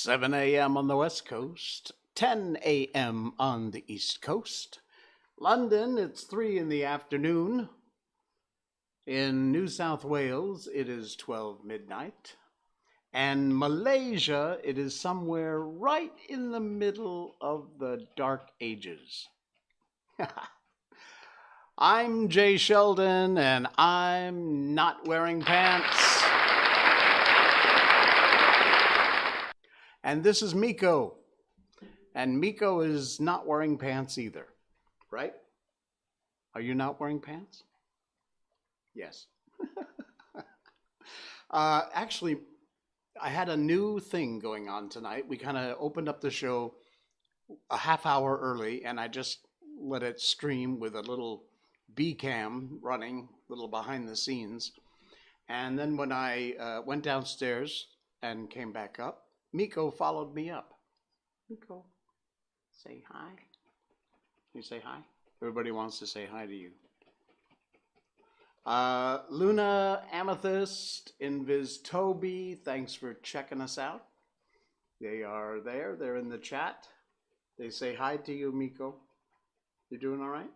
7 a.m. on the West Coast, 10 a.m. on the East Coast. London, it's 3 in the afternoon. In New South Wales, it is 12 midnight. And Malaysia, it is somewhere right in the middle of the Dark Ages. I'm Jay Sheldon, and I'm not wearing pants. And this is Miko. And Miko is not wearing pants either, right? Are you not wearing pants? Yes. Actually, I had a new thing going on tonight. We kind of opened up the show a half hour early, and I just let it stream with a little B cam running, little behind the scenes. And then when I went downstairs and came back up, Miko followed me up. Miko, say hi. You say hi? Everybody wants to say hi to you. Luna, Amethyst, Invis, Toby, thanks for checking us out. They are there. They're in the chat. They say hi to you, Miko. You doing all right?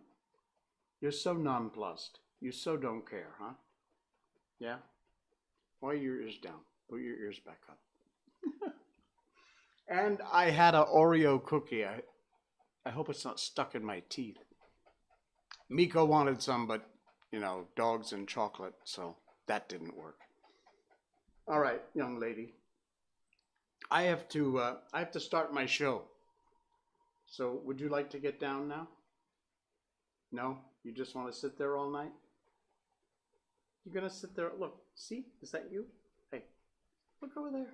You're so nonplussed. You so don't care, huh? Yeah? Why your ears down? Put your ears back up. And I had a Oreo cookie. I hope it's not stuck in my teeth. Miko wanted some, but, dogs and chocolate, so that didn't work. All right, young lady. I have to start my show. So would you like to get down now? No? You just want to sit there all night? You're gonna sit there. Look, see? Is that you? Hey, look over there.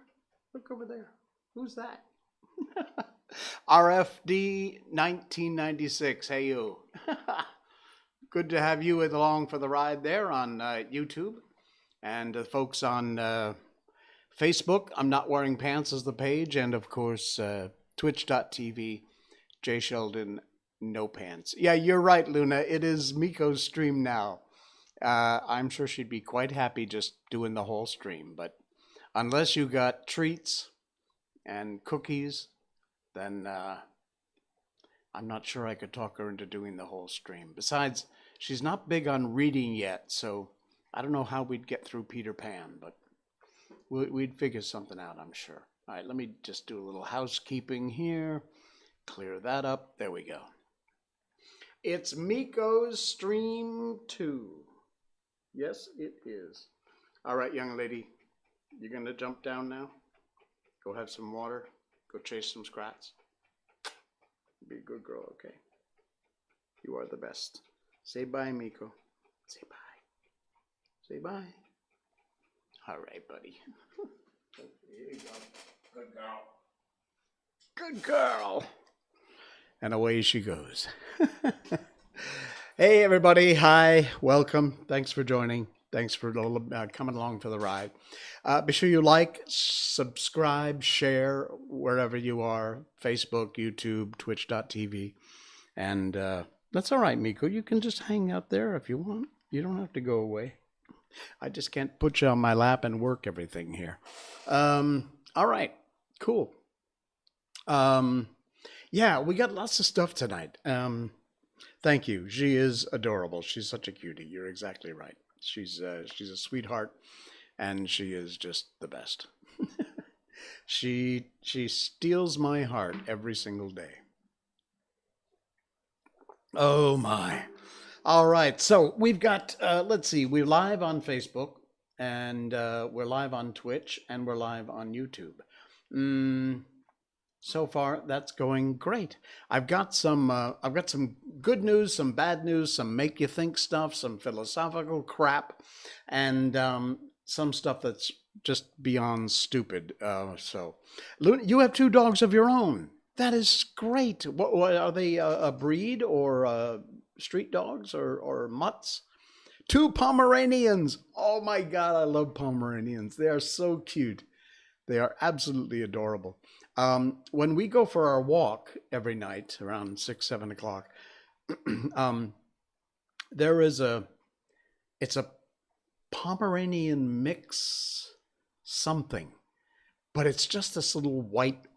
Look over there. Who's that? RFD 1996. Hey, you. Good to have you along for the ride there on YouTube. And folks on Facebook, I'm Not Wearing Pants is the page. And of course, twitch.tv, Jay Sheldon, No Pants. Yeah, you're right, Luna. It is Miko's stream now. I'm sure she'd be quite happy just doing the whole stream. But unless you got treats and cookies, then I'm not sure I could talk her into doing the whole stream. Besides, she's not big on reading yet, so I don't know how we'd get through Peter Pan, but we'd figure something out, I'm sure. All right, let me just do a little housekeeping here. Clear that up. There we go. It's Miko's Stream 2. Yes, it is. All right, young lady, you're going to jump down now? Go have some water. Go chase some scrats. Be a good girl, okay? You are the best. Say bye, Miko. Say bye. Say bye. All right, buddy. Here you go. Good girl. Good girl. And away she goes. Hey, everybody. Hi. Welcome. Thanks for joining. Thanks for coming along for the ride. Be sure you like, subscribe, share wherever you are. Facebook, YouTube, twitch.tv. And that's all right, Miko. You can just hang out there if you want. You don't have to go away. I just can't put you on my lap and work everything here. All right. Cool. Yeah, we got lots of stuff tonight. Thank you. She is adorable. She's such a cutie. You're exactly right. She's a sweetheart, and she is just the best. She steals my heart every single day. Oh my. All right. So we've got, let's see, we're live on Facebook, and we're live on Twitch, and we're live on YouTube. So far, that's going great. I've got some good news, some bad news, some make you think stuff, some philosophical crap, and some stuff that's just beyond stupid. So, Luna, you have two dogs of your own. That is great. What are they? A breed or street dogs or mutts? Two Pomeranians. Oh my God, I love Pomeranians. They are so cute. They are absolutely adorable. When we go for our walk every night around 6, 7 o'clock, there is it's a Pomeranian mix something, but it's just this little white,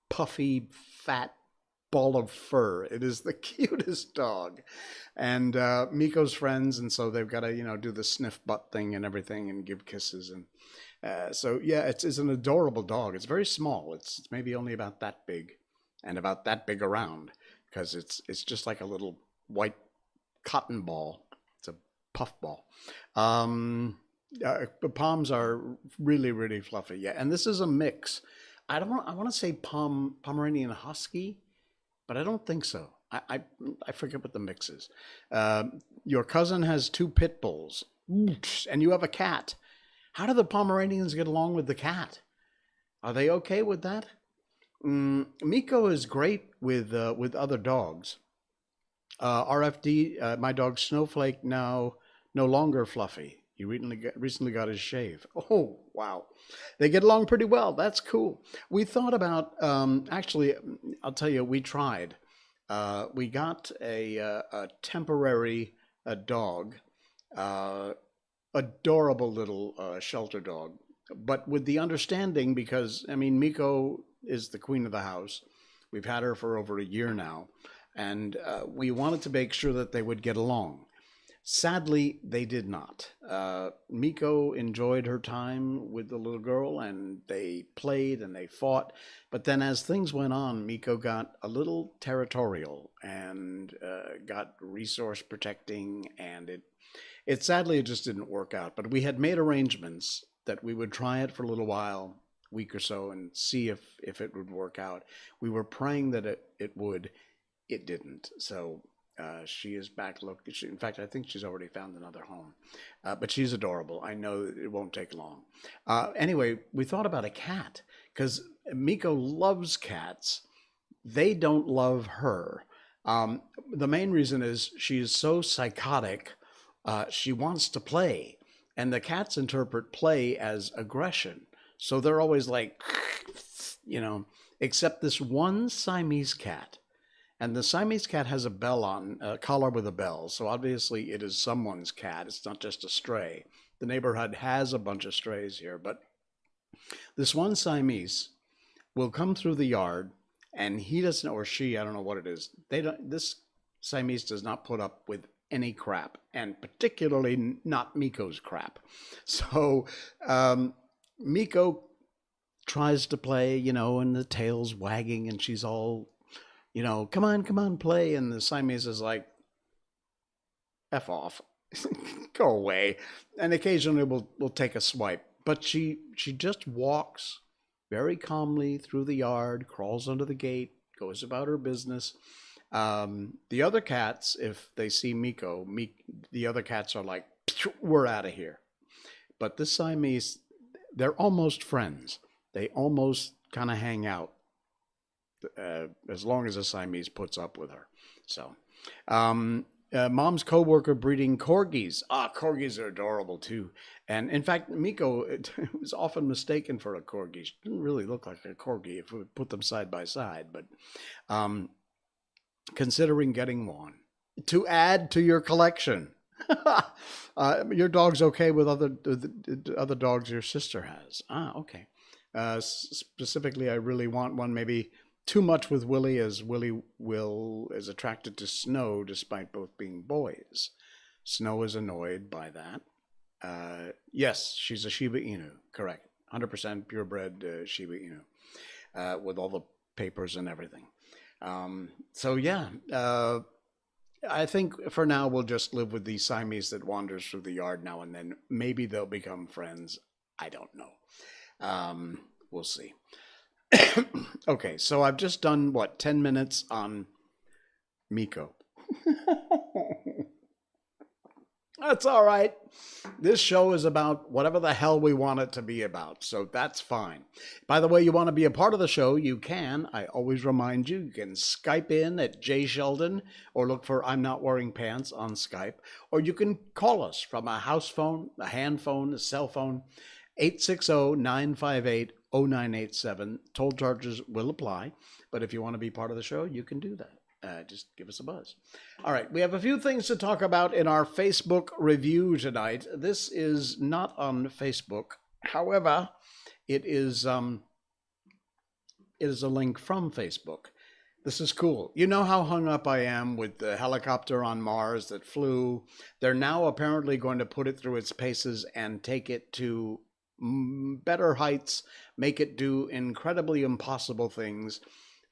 puffy, fat ball of fur. It is the cutest dog. And Miko's friends, and so they've got to, do the sniff butt thing and everything and give kisses. And so, yeah, it's an adorable dog. It's very small. It's maybe only about that big and about that big around because it's just like a little white cotton ball. It's a puff ball. The Poms are really, really fluffy. Yeah, and this is a mix. I want to say Pomeranian Husky, but I don't think so. I forget what the mix is. Your cousin has 2 pit bulls, and you have a cat. How do the Pomeranians get along with the cat? Are they okay with that? Miko is great with other dogs. RFD, my dog Snowflake, now no longer fluffy. He recently got his shave. Oh, wow. They get along pretty well. That's cool. We thought about, actually, I'll tell you, we tried. We got a temporary dog, adorable little shelter dog, but with the understanding, because, Miko is the queen of the house. We've had her for over a year now, and we wanted to make sure that they would get along. Sadly, they did not. Miko enjoyed her time with the little girl, and they played and they fought. But then, as things went on, Miko got a little territorial and got resource protecting, and it sadly it just didn't work out. But we had made arrangements that we would try it for a little while, week or so, and see if it would work out. We were praying that it would. It didn't. So she is back. Look, in fact, I think she's already found another home. But she's adorable. I know it won't take long. Anyway, we thought about a cat because Miko loves cats. They don't love her. The main reason is she is so psychotic. She wants to play, and the cats interpret play as aggression. So they're always like, except this one Siamese cat. And the Siamese cat has a bell on, a collar with a bell. So obviously it is someone's cat. It's not just a stray. The neighborhood has a bunch of strays here. But this one Siamese will come through the yard, and he doesn't, or she, I don't know what it is. This Siamese does not put up with any crap, and particularly not Miko's crap. So Miko tries to play, and the tail's wagging, and she's all, come on, play. And the Siamese is like, F off, go away. And occasionally we'll take a swipe. But she just walks very calmly through the yard, crawls under the gate, goes about her business. The other cats, if they see Miko, the other cats are like, we're out of here. But this Siamese, they're almost friends. They almost kind of hang out. As long as a Siamese puts up with her. So, mom's coworker breeding corgis. Corgis are adorable too. And in fact, Miko was often mistaken for a corgi. She didn't really look like a corgi if we put them side by side. But considering getting one to add to your collection. Your dog's okay with other dogs your sister has. Okay. Specifically, I really want one. Maybe too much with Willie, as Willie is attracted to Snow despite both being boys. Snow is annoyed by that. Yes, she's a Shiba Inu, correct. 100% purebred Shiba Inu with all the papers and everything. So yeah, I think for now we'll just live with the Siamese that wanders through the yard now and then. Maybe they'll become friends. I don't know. We'll see. Okay, so I've just done, 10 minutes on Miko. That's all right. This show is about whatever the hell we want it to be about, so that's fine. By the way, you want to be a part of the show, you can. I always remind you, you can Skype in at Jay Sheldon, or look for I'm Not Wearing Pants on Skype, or you can call us from a house phone, a hand phone, a cell phone, 860-958-0987. Toll charges will apply, but if you want to be part of the show, you can do that. Just give us a buzz. All right, we have a few things to talk about in our Facebook review tonight. This is not on Facebook. However, it is a link from Facebook. This is cool. You know how hung up I am with the helicopter on Mars that flew? They're now apparently going to put it through its paces and take it to better heights, make it do incredibly impossible things,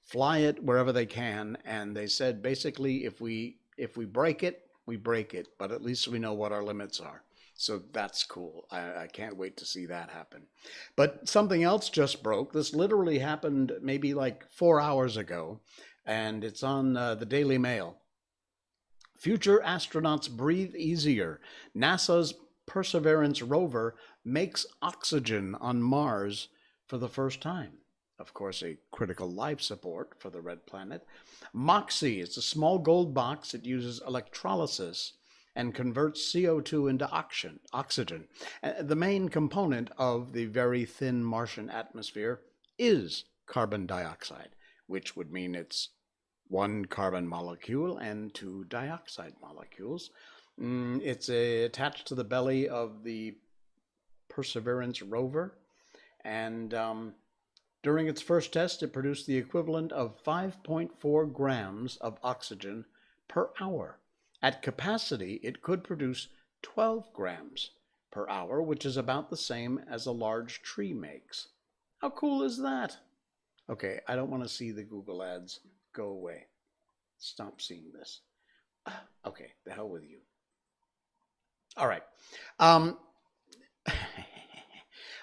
fly it wherever they can. And they said basically if we break it, we break it, but at least we know what our limits are. So that's cool. I can't wait to see that happen. But something else just broke. This literally happened maybe like 4 hours ago, and it's on the Daily Mail. Future astronauts breathe easier. NASA's Perseverance rover makes oxygen on Mars for the first time. Of course, a critical life support for the red planet. MOXIE is a small gold box. It uses electrolysis and converts CO2 into oxygen. The main component of the very thin Martian atmosphere is carbon dioxide, which would mean it's one carbon molecule and two dioxide molecules. It's attached to the belly of the Perseverance rover, and during its first test, it produced the equivalent of 5.4 grams of oxygen per hour. At capacity, it could produce 12 grams per hour, which is about the same as a large tree makes. How cool is that? Okay, I don't want to see the Google ads. Go away. Stop seeing this. Okay, the hell with you. All right. Um,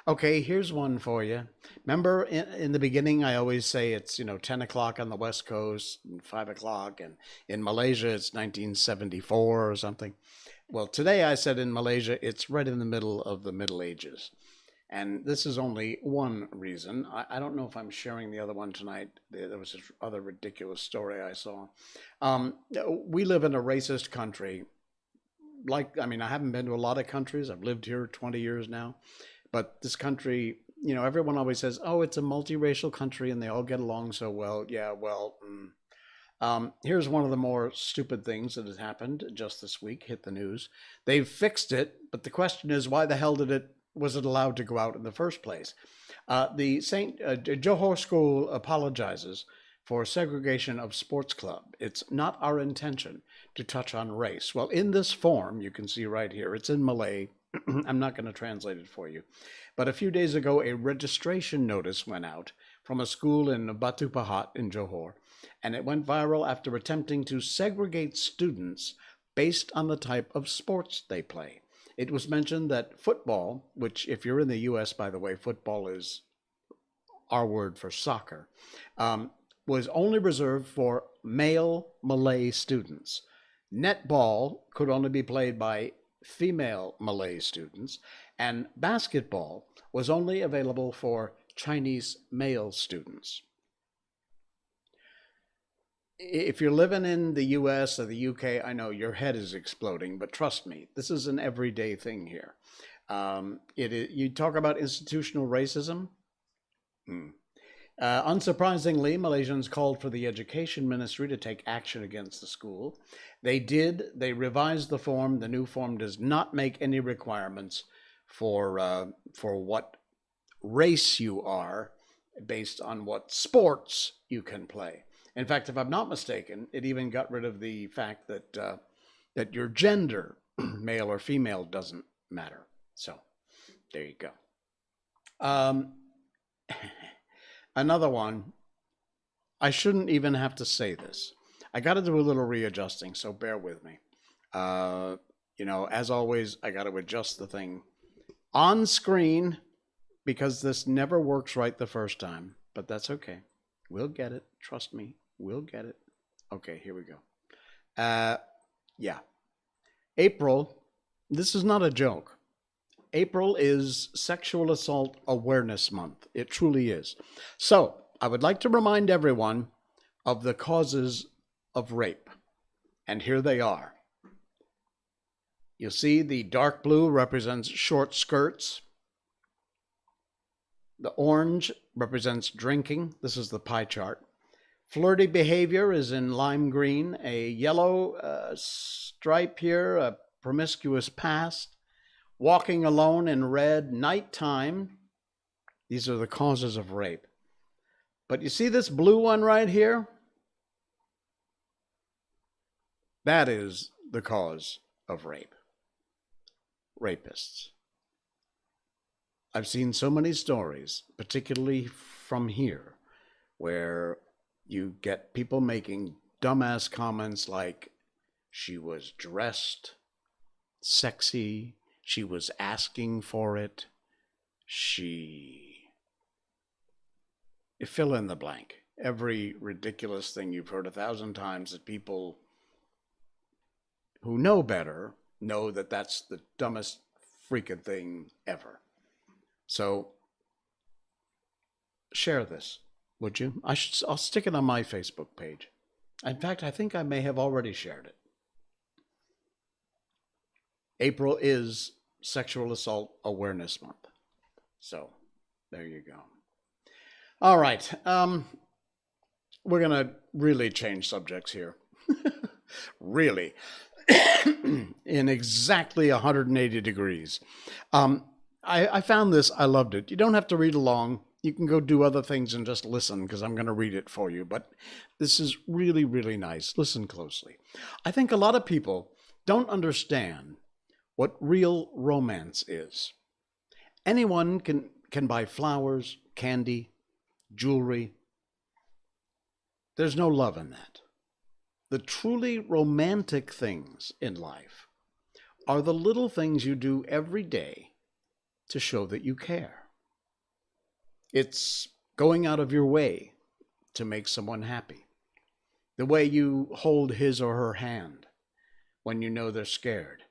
okay, here's one for you. Remember in the beginning, I always say it's, 10 o'clock on the West Coast and 5 o'clock, and in Malaysia, it's 1974 or something. Well, today I said in Malaysia, it's right in the middle of the Middle Ages. And this is only one reason. I don't know if I'm sharing the other one tonight. There was this other ridiculous story I saw. We live in a racist country. I haven't been to a lot of countries. I've lived here 20 years now. But this country, everyone always says, oh, it's a multiracial country and they all get along so well. Yeah, well, here's one of the more stupid things that has happened just this week, hit the news. They've fixed it, but the question is, why the hell was it allowed to go out in the first place? The St. Johor School apologizes for segregation of sports club. It's not our intention to touch on race. Well, in this form, you can see right here, it's in Malay. I'm not going to translate it for you. But a few days ago, a registration notice went out from a school in Batu Pahat in Johor, and it went viral after attempting to segregate students based on the type of sports they play. It was mentioned that football, which if you're in the U.S., by the way, football is our word for soccer, was only reserved for male Malay students. Netball could only be played by female Malay students, and basketball was only available for Chinese male students. If you're living in the US or the UK, I know your head is exploding, but trust me, this is an everyday thing here. You talk about institutional racism. Unsurprisingly, Malaysians called for the education ministry to take action against the school. They did. They revised the form. The new form does not make any requirements for what race you are based on what sports you can play. In fact, if I'm not mistaken, it even got rid of the fact that your gender, male or female, doesn't matter. So there you go. Another one, I shouldn't even have to say this. I got to do a little readjusting, so bear with me. As always, I got to adjust the thing on screen because this never works right the first time, but that's okay. We'll get it. Trust me, we'll get it. Okay, here we go. Yeah. April, this is not a joke. April is Sexual Assault Awareness Month. It truly is. So, I would like to remind everyone of the causes of rape. And here they are. You see the dark blue represents short skirts. The orange represents drinking. This is the pie chart. Flirty behavior is in lime green. A yellow stripe here, a promiscuous past. Walking alone in red, nighttime. These are the causes of rape. But you see this blue one right here? That is the cause of rape. Rapists. I've seen so many stories, particularly from here, where you get people making dumbass comments like, she was dressed sexy, she was asking for it, fill in the blank. Every ridiculous thing you've heard 1,000 times that people who know better know that that's the dumbest freaking thing ever. So share this, would you? I'll stick it on my Facebook page. In fact, I think I may have already shared it. April is Sexual Assault Awareness Month. So there you go. All right. We're going to really change subjects here. Really. In exactly 180 degrees. I found this. I loved it. You don't have to read along. You can go do other things and just listen because I'm going to read it for you. But this is really, really nice. Listen closely. I think a lot of people don't understand what real romance is. Anyone can buy flowers, candy, jewelry. There's no love in that. The truly romantic things in life are the little things you do every day to show that you care. It's going out of your way to make someone happy. The way you hold his or her hand when you know they're scared,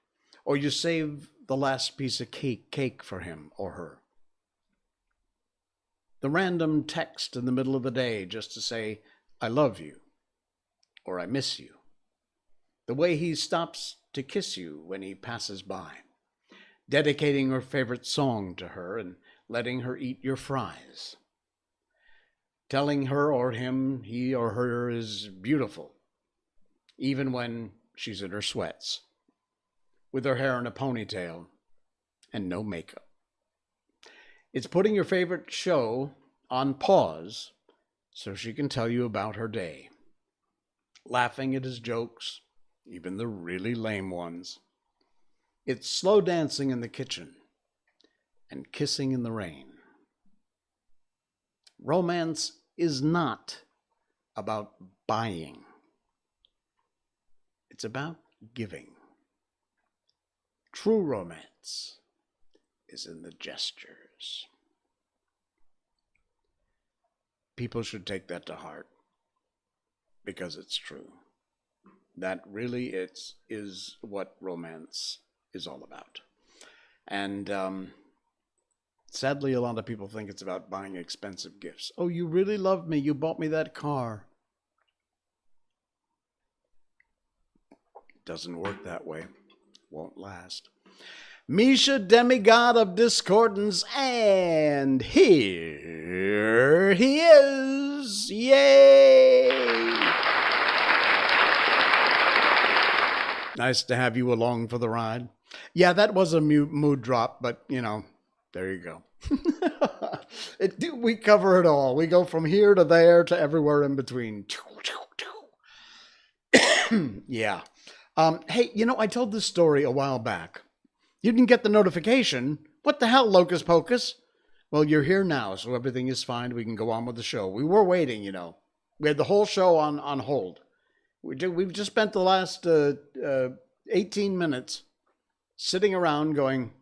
or you save the last piece of cake for him or her. The random text in the middle of the day just to say, I love you, or I miss you. The way he stops to kiss you when he passes by, dedicating your favorite song to her and letting her eat your fries. Telling her or him he or her is beautiful, even when she's in her sweats, with her hair in a ponytail and no makeup. It's putting your favorite show on pause so she can tell you about her day, laughing at his jokes, even the really lame ones. It's slow dancing in the kitchen and kissing in the rain. Romance is not about buying. It's about giving. True romance is in the gestures. People should take that to heart because it's true. That really is what romance is all about. And sadly, a lot of people think it's about buying expensive gifts. Oh, you really love me. You bought me that car. Doesn't work that way. Won't last. Misha, demigod of discordance, and here he is. Yay! Nice to have you along for the ride. Yeah, that was a mood drop, but, there you go. We cover it all. We go from here to there to everywhere in between. Yeah. Hey, I told this story a while back. You didn't get the notification. What the hell, Locus Pocus? Well, you're here now, so everything is fine. We can go on with the show. We were waiting, We had the whole show on hold. We've just spent the last 18 minutes sitting around going,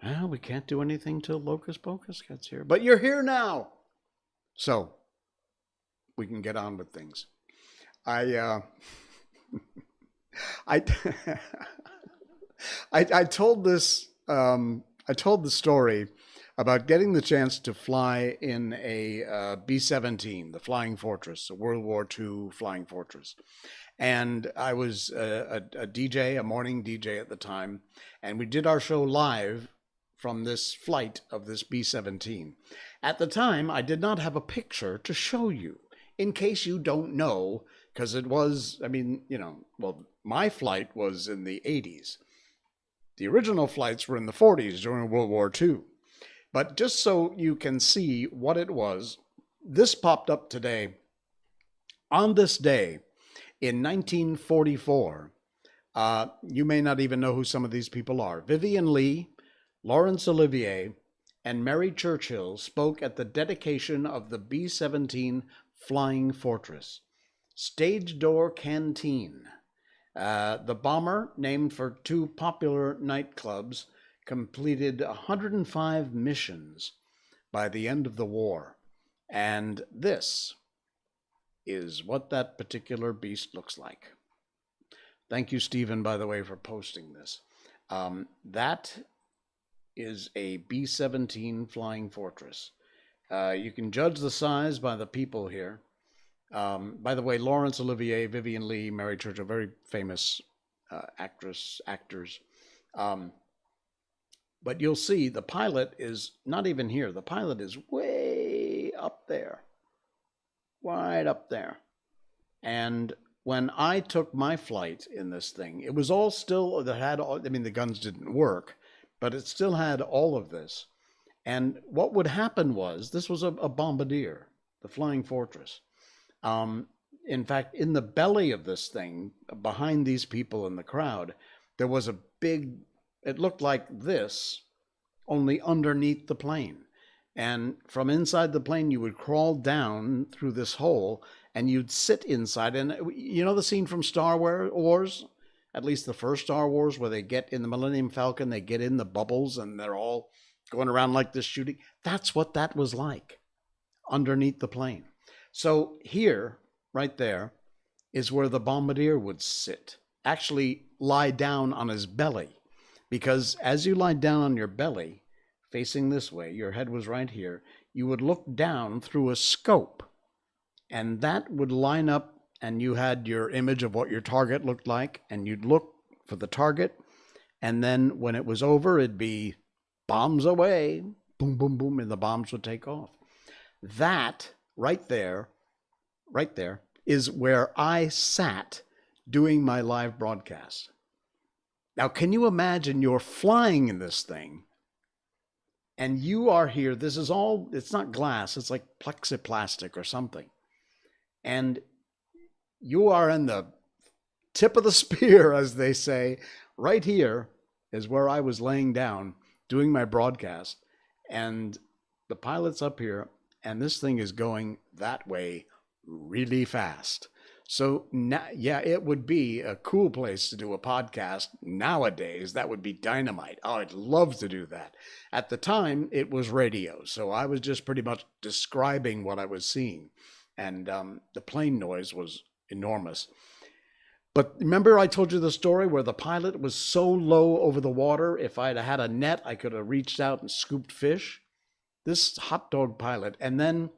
well, we can't do anything till Locus Pocus gets here. But you're here now. So, we can get on with things. I told this. I told the story about getting the chance to fly in a B-17, the Flying Fortress, a World War II Flying Fortress, and I was a DJ, a morning DJ at the time, and we did our show live from this flight of this B-17. At the time, I did not have a picture to show you, in case you don't know, because it was, my flight was in the 80s. The original flights were in the 40s during World War II. But just so you can see what it was, this popped up today. On this day, in 1944, you may not even know who some of these people are. Vivian Leigh, Laurence Olivier, and Mary Churchill spoke at the dedication of the B-17 Flying Fortress. Stage Door Canteen. The bomber, named for two popular nightclubs, completed 105 missions by the end of the war. And this is what that particular beast looks like. Thank you, Stephen, by the way, for posting this. That is a B-17 Flying Fortress. You can judge the size by the people here. By the way, Laurence Olivier, Vivian Leigh, Mary Churchill, very famous actors. But you'll see the pilot is not even here. The pilot is way up there, right up there. And when I took my flight in this thing, it was all still, that had all, the guns didn't work, but it still had all of this. And what would happen was this was a bombardier, the Flying Fortress. Um, in fact, in the belly of this thing, behind these people in the crowd, there was a big, it looked like this, only underneath the plane. And from inside the plane, you would crawl down through this hole and you'd sit inside. And you know the scene from Star Wars? At least the first Star Wars, where they get in the Millennium Falcon, they get in the bubbles and they're all going around like this shooting. That's what that was like underneath the plane. So here, right there, is where the bombardier would sit, actually lie down on his belly. Because as you lie down on your belly, facing this way, your head was right here, you would look down through a scope, and that would line up, and you had your image of what your target looked like, and you'd look for the target, and then when it was over, it'd be bombs away, boom, boom, boom, and the bombs would take off. That right there is where I sat doing my live broadcast. Now, can you imagine you're flying in this thing and you are here? This is all, it's not glass, it's like plexiplastic or something. And you are in the tip of the spear, as they say. Right here is where I was laying down doing my broadcast. And the pilot's up here, and this thing is going that way really fast. So now, yeah, it would be a cool place to do a podcast nowadays. That would be dynamite. Oh, I'd love to do that. At the time, it was radio, so I was just pretty much describing what I was seeing. And the plane noise was enormous. But remember I told you the story where the pilot was so low over the water, if I'd had a net, I could have reached out and scooped fish? This hot dog pilot. And then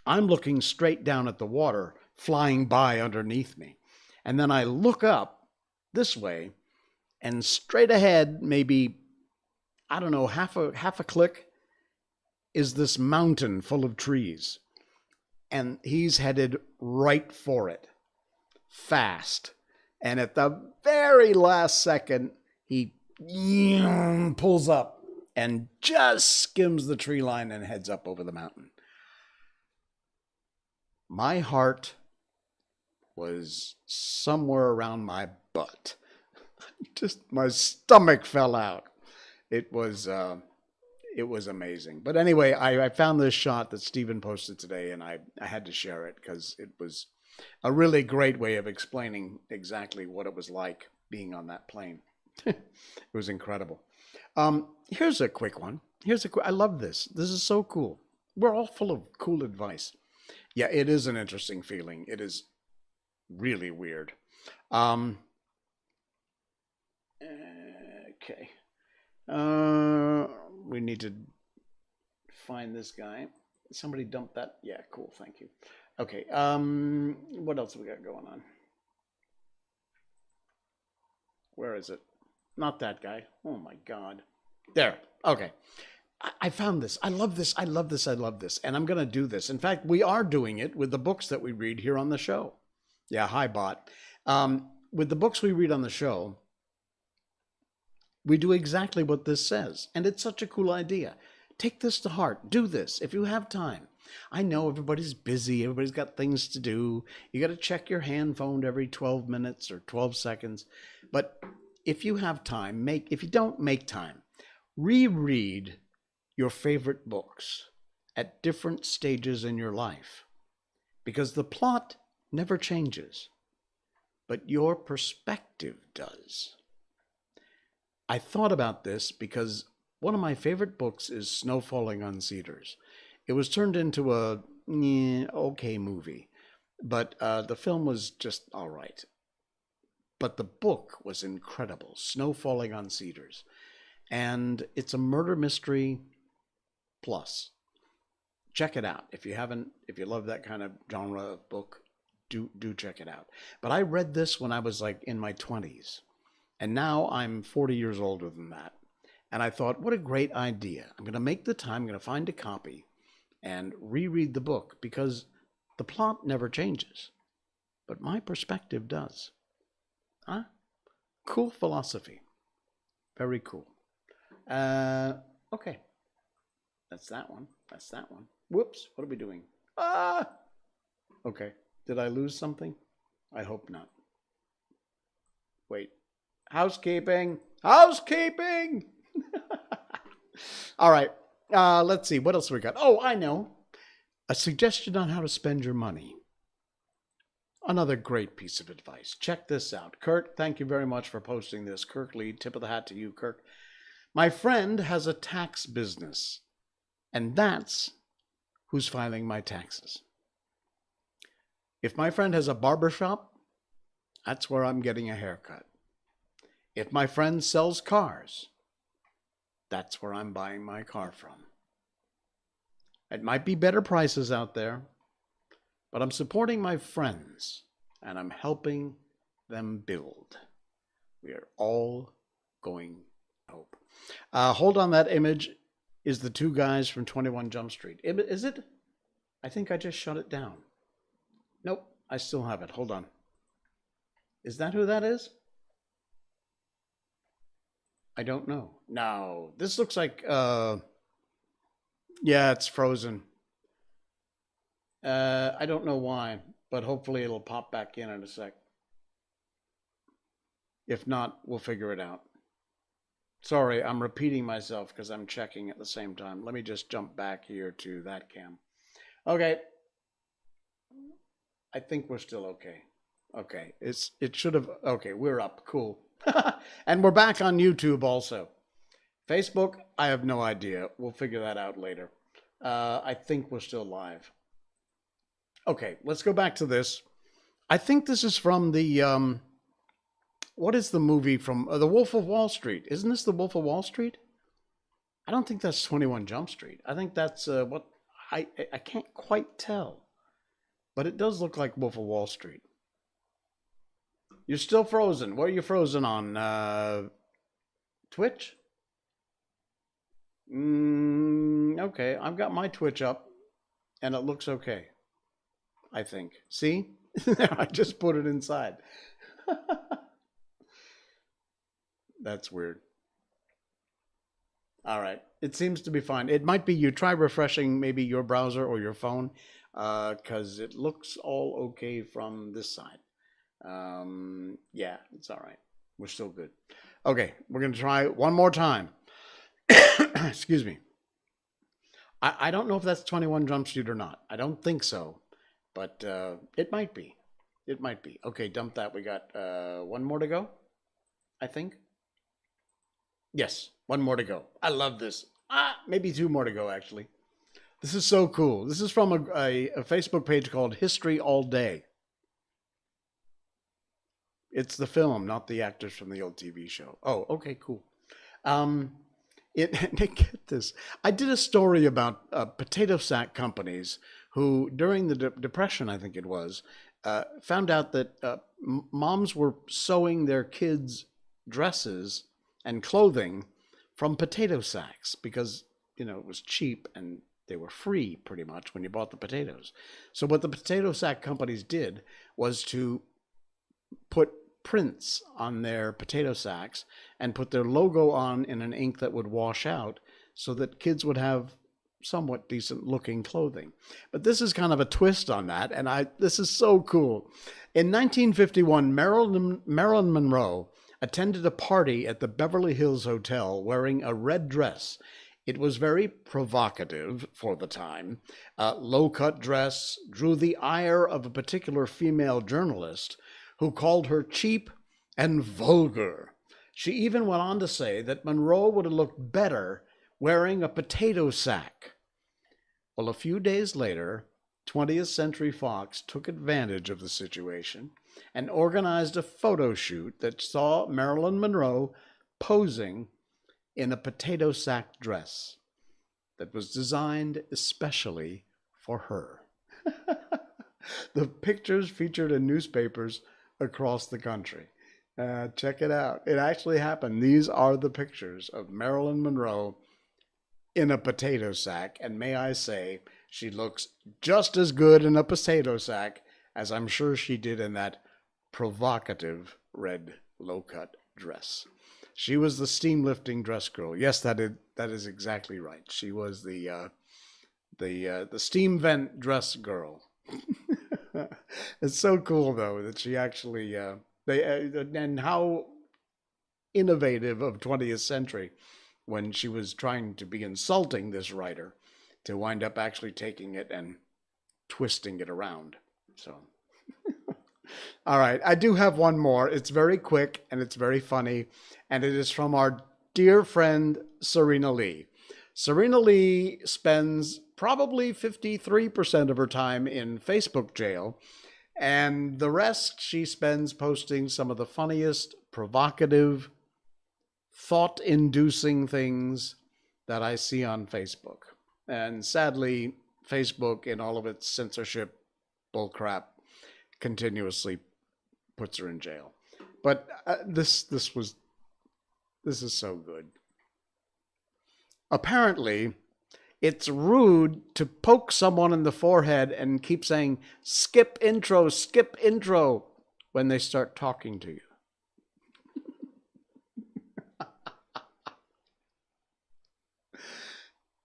I'm looking straight down at the water flying by underneath me. And then I look up this way, and straight ahead, maybe, I don't know, half a click, is this mountain full of trees. And he's headed right for it, fast. And at the very last second, he pulls up and just skims the tree line and heads up over the mountain. My heart was somewhere around my butt. Just my stomach fell out. It was amazing. But anyway, I found this shot that Stephen posted today, and I had to share it because it was a really great way of explaining exactly what it was like being on that plane. It was incredible. Here's a quick one. I love this. This is so cool. We're all full of cool advice. Yeah, it is an interesting feeling. It is really weird. Okay. We need to find this guy. Somebody dumped that. Yeah, cool. Thank you. Okay. What else have we got going on? Where is it? Not that guy. Oh my God. There. Okay. I found this. I love this. I love this. I love this. And I'm going to do this. In fact, we are doing it with the books that we read here on the show. Yeah, hi, bot. With the books we read on the show, we do exactly what this says. And it's such a cool idea. Take this to heart. Do this if you have time. I know everybody's busy. Everybody's got things to do. You got to check your hand phone every 12 minutes or 12 seconds. But if you have time, if you don't make time, reread your favorite books at different stages in your life. Because the plot never changes, but your perspective does. I thought about this because one of my favorite books is Snow Falling on Cedars. It was turned into a okay movie, but the film was just all right. But the book was incredible, Snow Falling on Cedars. And it's a murder mystery plus. Check it out. If you love that kind of genre of book, do check it out. But I read this when I was like in my 20s. And now I'm 40 years older than that. And I thought, what a great idea. I'm going to make the time, I'm going to find a copy and reread the book because the plot never changes. But my perspective does. Huh? Cool philosophy. Very cool. Okay. That's that one. That's that one. Whoops. What are we doing? Ah! Okay. Did I lose something? I hope not. Wait. Housekeeping. Housekeeping! All right. Let's see. What else we got? Oh, I know. A suggestion on how to spend your money. Another great piece of advice. Check this out. Kirk, thank you very much for posting this. Kirk Lee, tip of the hat to you, Kirk. My friend has a tax business, and that's who's filing my taxes. If my friend has a barber shop, that's where I'm getting a haircut. If my friend sells cars, that's where I'm buying my car from. It might be better prices out there, but I'm supporting my friends and I'm helping them build. We are all going to hope. Hold on, that image is the two guys from 21 Jump Street. Is it? I think I just shut it down. Nope, I still have it. Hold on. Is that who that is? I don't know. No, this looks like, yeah, it's frozen. I don't know why, but hopefully it'll pop back in a sec. If not, we'll figure it out. Sorry, I'm repeating myself because I'm checking at the same time. Let me just jump back here to that cam. Okay. I think we're still okay. Okay, it should have, okay, we're up, cool. And we're back on YouTube also. Facebook, I have no idea. We'll figure that out later. I think we're still live. Okay, let's go back to this. I think this is from the, what is the movie from, The Wolf of Wall Street? Isn't this The Wolf of Wall Street? I don't think that's 21 Jump Street. I think that's what, I can't quite tell. But it does look like Wolf of Wall Street. You're still frozen. What are you frozen on? Twitch? Okay, I've got my Twitch up, and it looks okay. I think. See? I just put it inside. That's weird. All right. It seems to be fine. It might be you try refreshing maybe your browser or your phone, because it looks all okay from this side. Yeah, it's all right. We're still good. Okay, we're going to try one more time. Excuse me. I don't know if that's 21 Jump Street or not. I don't think so, but it might be. It might be. Okay, dump that. We got one more to go, I think. Yes, one more to go. I love this. Maybe two more to go, actually. This is so cool. This is from a Facebook page called History All Day. It's the film, not the actors from the old TV show. Oh, okay, cool. Get this. I did a story about potato sack companies who, during the Depression, I think it was, found out that moms were sewing their kids' dresses and clothing from potato sacks because, it was cheap and they were free pretty much when you bought the potatoes. So what the potato sack companies did was to put prints on their potato sacks and put their logo on in an ink that would wash out so that kids would have somewhat decent looking clothing. But this is kind of a twist on that, and this is so cool. In 1951, Marilyn Monroe attended a party at the Beverly Hills Hotel wearing a red dress. It was very provocative for the time. Low-cut dress drew the ire of a particular female journalist who called her cheap and vulgar. She even went on to say that Monroe would have looked better wearing a potato sack. Well, a few days later, 20th Century Fox took advantage of the situation and organized a photo shoot that saw Marilyn Monroe posing in a potato sack dress that was designed especially for her. The pictures featured in newspapers across the country. Check it out. It actually happened. These are the pictures of Marilyn Monroe in a potato sack. And may I say, she looks just as good in a potato sack as I'm sure she did in that provocative red low-cut dress. She was the steam lifting dress girl. Yes, that is exactly right. She was the steam vent dress girl. It's so cool though that she actually and how innovative of 20th century when she was trying to be insulting this writer to wind up actually taking it and twisting it around. So, all right, I do have one more. It's very quick and it's very funny, and it is from our dear friend Serena Lee. Serena Lee spends probably 53% of her time in Facebook jail, and the rest she spends posting some of the funniest, provocative, thought-inducing things that I see on Facebook. And sadly, Facebook, in all of its censorship bullcrap, continuously puts her in jail. But this is so good. Apparently, it's rude to poke someone in the forehead and keep saying, skip intro, when they start talking to you.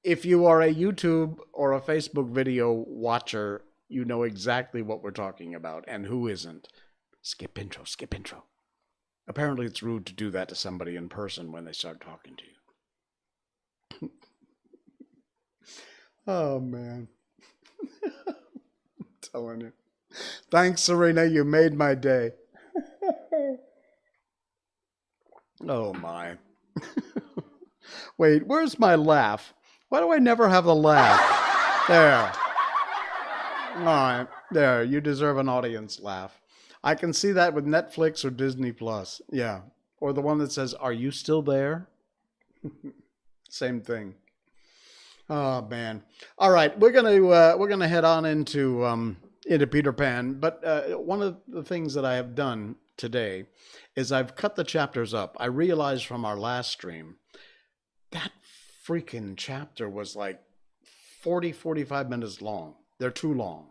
If you are a YouTube or a Facebook video watcher, you know exactly what we're talking about and who isn't. Skip intro. Apparently, it's rude to do that to somebody in person when they start talking to you. Oh, man. I'm telling you. Thanks, Serena. You made my day. Oh, my. Wait, where's my laugh? Why do I never have a laugh? There. All right. There. You deserve an audience laugh. I can see that with Netflix or Disney Plus. Yeah. Or the one that says, "Are you still there?" Same thing. Oh man! All right, we're gonna head on into Peter Pan. But one of the things that I have done today is I've cut the chapters up. I realized from our last stream that freaking chapter was like 45 minutes long. They're too long.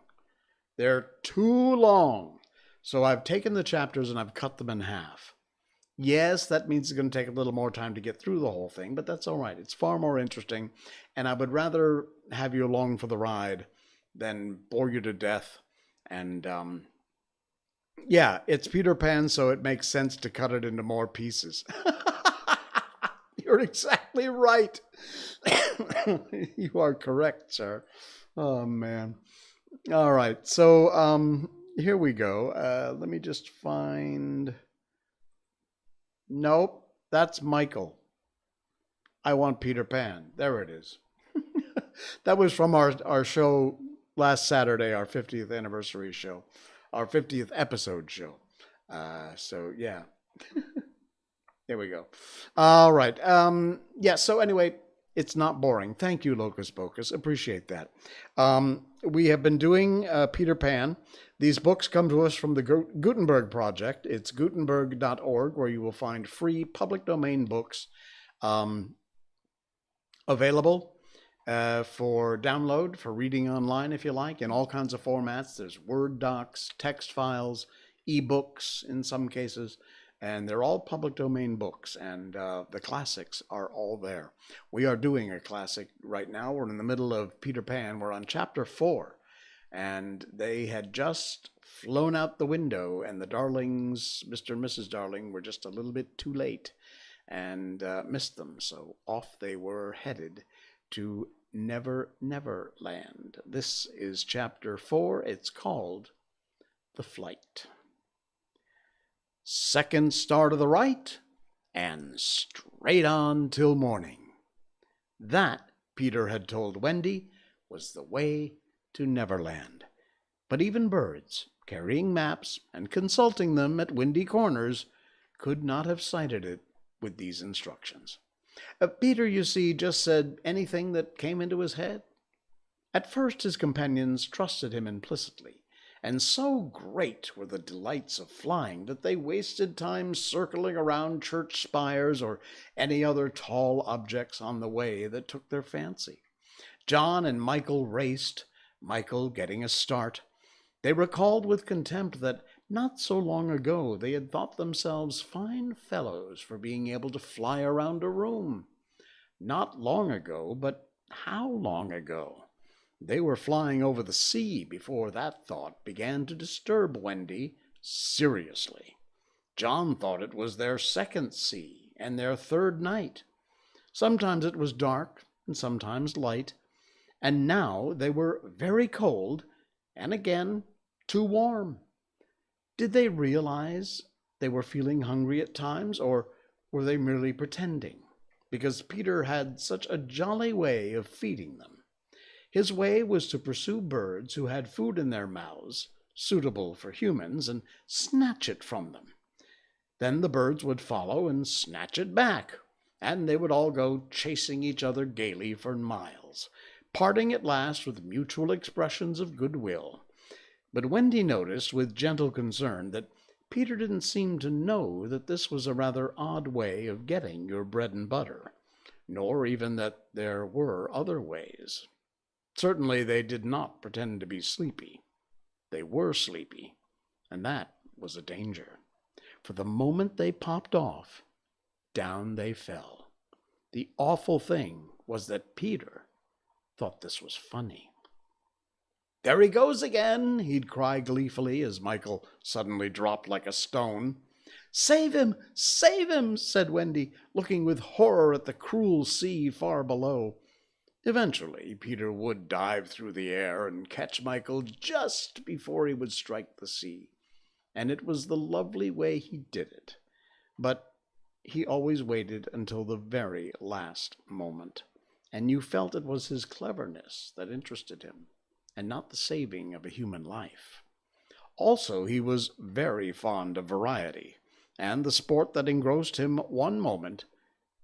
They're too long. So I've taken the chapters and I've cut them in half. Yes, that means it's going to take a little more time to get through the whole thing, but that's all right. It's far more interesting, and I would rather have you along for the ride than bore you to death. And yeah, it's Peter Pan, so it makes sense to cut it into more pieces. You're exactly right. You are correct, sir. Oh, man. All right, so here we go. Let me just find... Nope, that's Michael. I want Peter Pan. There it is. That was from our show last Saturday, our 50th anniversary show, our 50th episode show. So, yeah. There we go. All right. Yeah, so anyway, it's not boring. Thank you, Locus Pocus. Appreciate that. We have been doing Peter Pan. These books come to us from the Gutenberg Project. It's gutenberg.org, where you will find free public domain books available for download, for reading online, if you like, in all kinds of formats. There's Word docs, text files, ebooks in some cases, and they're all public domain books, and the classics are all there. We are doing a classic right now. We're in the middle of Peter Pan. We're on chapter 4. And they had just flown out the window, and the Darlings, Mr. and Mrs. Darling, were just a little bit too late and missed them. So off they were headed to Never Never Land. This is chapter 4. It's called The Flight. Second star to the right, and straight on till morning. That, Peter had told Wendy, was the way to Neverland. But even birds, carrying maps and consulting them at windy corners, could not have sighted it with these instructions. Peter, you see, just said anything that came into his head. At first his companions trusted him implicitly, and so great were the delights of flying that they wasted time circling around church spires or any other tall objects on the way that took their fancy. John and Michael raced, Michael getting a start. They recalled with contempt that Not so long ago they had thought themselves fine fellows for being able to fly around a room. Not long ago, but how long ago? They were flying over the sea before that thought began to disturb Wendy seriously. John thought it was their second sea and their third night. Sometimes it was dark and sometimes light, and now they were very cold and again too warm. Did they realize they were feeling hungry at times, or were they merely pretending? Because Peter had such a jolly way of feeding them. His way was to pursue birds who had food in their mouths, suitable for humans, and snatch it from them. Then the birds would follow and snatch it back, and they would all go chasing each other gaily for miles, parting at last with mutual expressions of goodwill. But Wendy noticed with gentle concern that Peter didn't seem to know that this was a rather odd way of getting your bread and butter, nor even that there were other ways. Certainly they did not pretend to be sleepy. They were sleepy, and that was a danger. For the moment they popped off, down they fell. The awful thing was that Peter thought this was funny. "There he goes again," he'd cry gleefully as Michael suddenly dropped like a stone. "Save him! Save him!" said Wendy, looking with horror at the cruel sea far below. Eventually, Peter would dive through the air and catch Michael just before he would strike the sea, and it was the lovely way he did it. But he always waited until the very last moment, and you felt it was his cleverness that interested him, and not the saving of a human life. Also, he was very fond of variety, and the sport that engrossed him one moment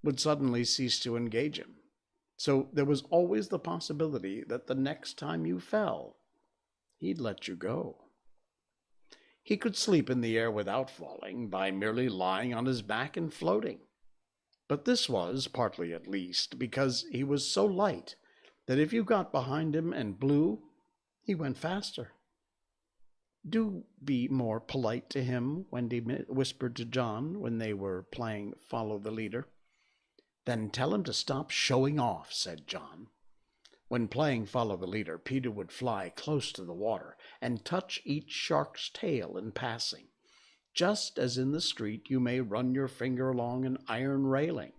would suddenly cease to engage him. So there was always the possibility that the next time you fell, he'd let you go. He could sleep in the air without falling, by merely lying on his back and floating. But this was, partly at least, because he was so light that if you got behind him and blew, he went faster. "Do be more polite to him," Wendy whispered to John when they were playing Follow the Leader. "Then tell him to stop showing off," said John. When playing Follow the Leader, Peter would fly close to the water and touch each shark's tail in passing, just as in the street you may run your finger along an iron railing.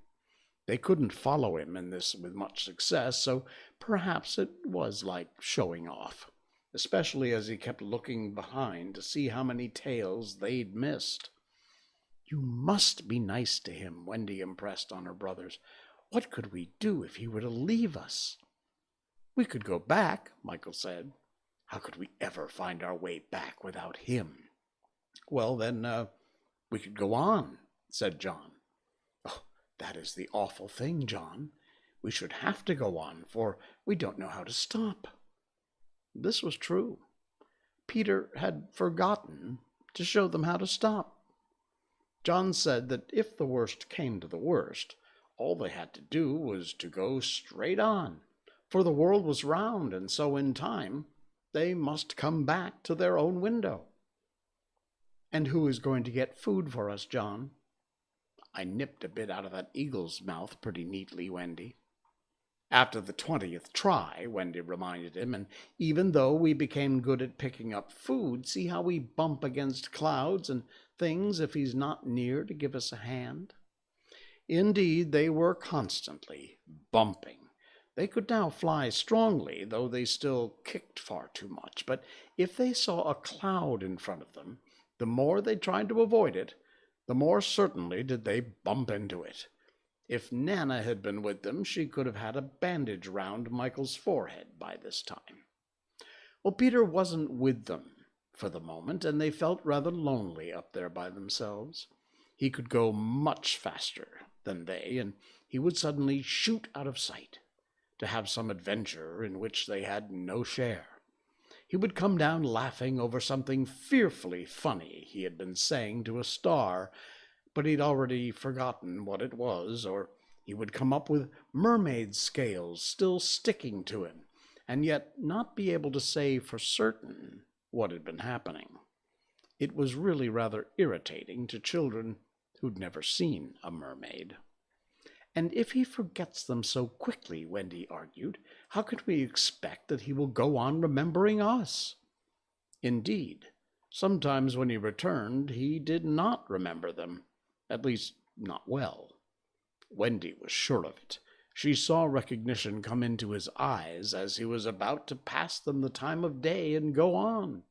They couldn't follow him in this with much success, so perhaps it was like showing off, especially as he kept looking behind to see how many tails they'd missed. "You must be nice to him," Wendy impressed on her brothers. "What could we do if he were to leave us?" "We could go back," Michael said. "How could we ever find our way back without him?" "Well, then, we could go on," said John. "Oh, that is the awful thing, John. We should have to go on, for we don't know how to stop." This was true. Peter had forgotten to show them how to stop. John said that if the worst came to the worst, all they had to do was to go straight on, for the world was round, and so in time they must come back to their own window. "And who is going to get food for us, John?" "I nipped a bit out of that eagle's mouth pretty neatly, Wendy." "After the 20th try," Wendy reminded him, "and even though we became good at picking up food, see how we bump against clouds and things if he's not near to give us a hand?" Indeed, they were constantly bumping. They could now fly strongly, though they still kicked far too much. But if they saw a cloud in front of them, the more they tried to avoid it, the more certainly did they bump into it. If Nana had been with them, she could have had a bandage round Michael's forehead by this time. Well, Peter wasn't with them for the moment, and they felt rather lonely up there by themselves. He could go much faster than they, and he would suddenly shoot out of sight to have some adventure in which they had no share. He would come down laughing over something fearfully funny he had been saying to a star, but he'd already forgotten what it was, or he would come up with mermaid scales still sticking to him, and yet not be able to say for certain what had been happening. It was really rather irritating to children who'd never seen a mermaid. And if he forgets them so quickly, Wendy argued, how could we expect that he will go on remembering us? Indeed, sometimes when he returned, he did not remember them, at least not well. Wendy was sure of it. She saw recognition come into his eyes as he was about to pass them the time of day and go on.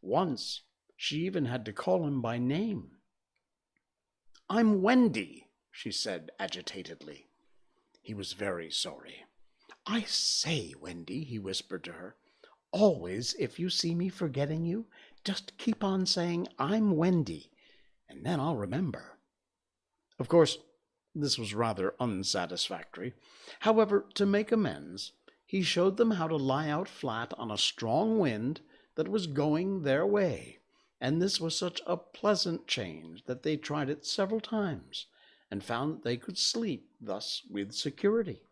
Once, she even had to call him by name. "I'm Wendy," she said agitatedly. He was very sorry. "I say, Wendy," he whispered to her, "always, if you see me forgetting you, just keep on saying, 'I'm Wendy,' and then I'll remember." Of course, this was rather unsatisfactory. However, to make amends, he showed them how to lie out flat on a strong wind that was going their way, and this was such a pleasant change that they tried it several times, and found that they could sleep thus with security.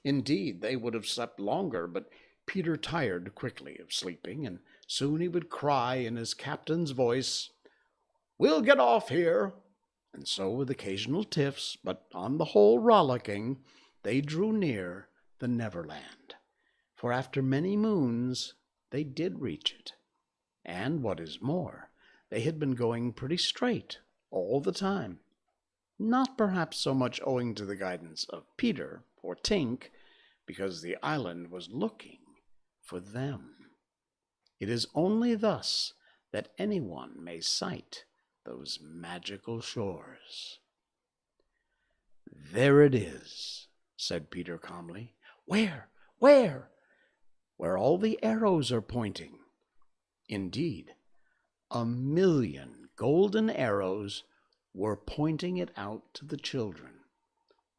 Indeed, they would have slept longer, but Peter tired quickly of sleeping, and soon he would cry in his captain's voice, "We'll get off here." And so, with occasional tiffs, but on the whole rollicking, they drew near the Neverland. For after many moons, they did reach it. And what is more, they had been going pretty straight all the time. Not perhaps so much owing to the guidance of Peter or Tink, because the island was looking for them. It is only thus that anyone may sight those magical shores. "There it is," said Peter calmly. "Where? Where?" "Where all the arrows are pointing." Indeed, 1,000,000 golden arrows were pointing it out to the children,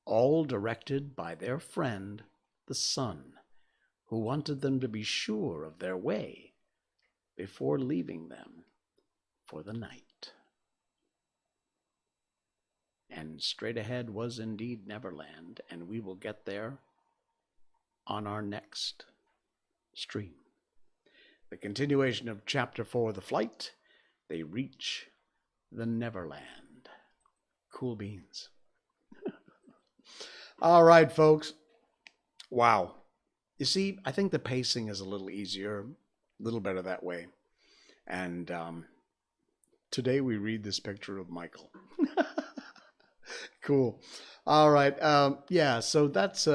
all directed by their friend, the sun, who wanted them to be sure of their way before leaving them for the night. And straight ahead was indeed Neverland, and we will get there on our next stream. The continuation of Chapter 4, The Flight. They reach the Neverland. Cool beans. All right, folks. Wow. You see, I think the pacing is a little easier, a little better that way. And today we read this picture of Michael. Cool. All right. Yeah, so that's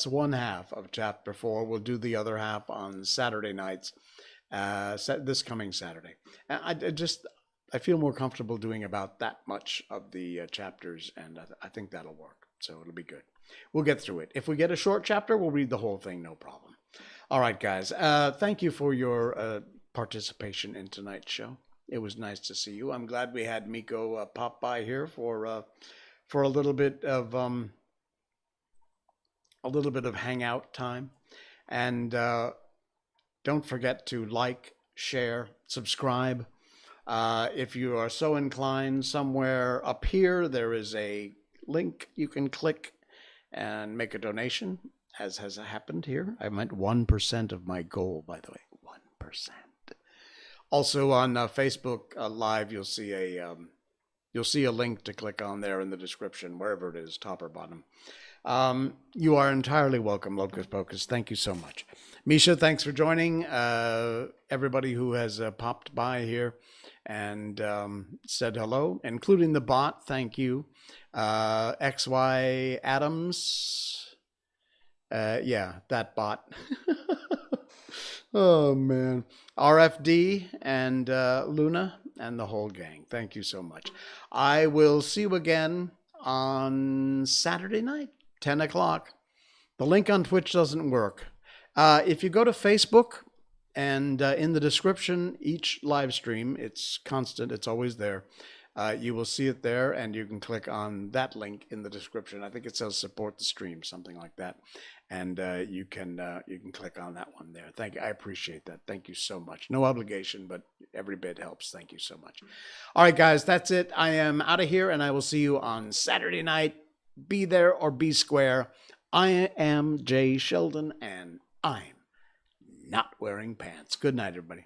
one half of Chapter 4. We'll do the other half on Saturday nights, this coming Saturday. I feel more comfortable doing about that much of the chapters, and I think that'll work. So it'll be good. We'll get through it. If we get a short chapter, we'll read the whole thing, no problem. All right, guys. Thank you for your participation in tonight's show. It was nice to see you. I'm glad we had Miko pop by here for a little bit of hangout time. And don't forget to like, share, subscribe. If you are so inclined, somewhere up here there is a link you can click and make a donation, as has happened here. I meant 1% of my goal, by the way. 1%. Also on Facebook Live, you'll see a link to click on there in the description, wherever it is, top or bottom. You are entirely welcome, Locus Pocus. Thank you so much. Misha, thanks for joining. Everybody who has popped by here and said hello, including the bot, thank you. XY Adams. Yeah, that bot. Oh, man. RFD and Luna and the whole gang. Thank you so much. I will see you again on Saturday night, 10 o'clock. The link on Twitch doesn't work. If you go to Facebook and in the description, each live stream, it's constant, it's always there. You will see it there, and you can click on that link in the description. I think it says support the stream, something like that. And you can click on that one there. Thank you. I appreciate that. Thank you so much. No obligation, but every bit helps. Thank you so much. All right, guys, that's it. I am out of here, and I will see you on Saturday night. Be there or be square. I am Jay Sheldon, and I'm not wearing pants. Good night, everybody.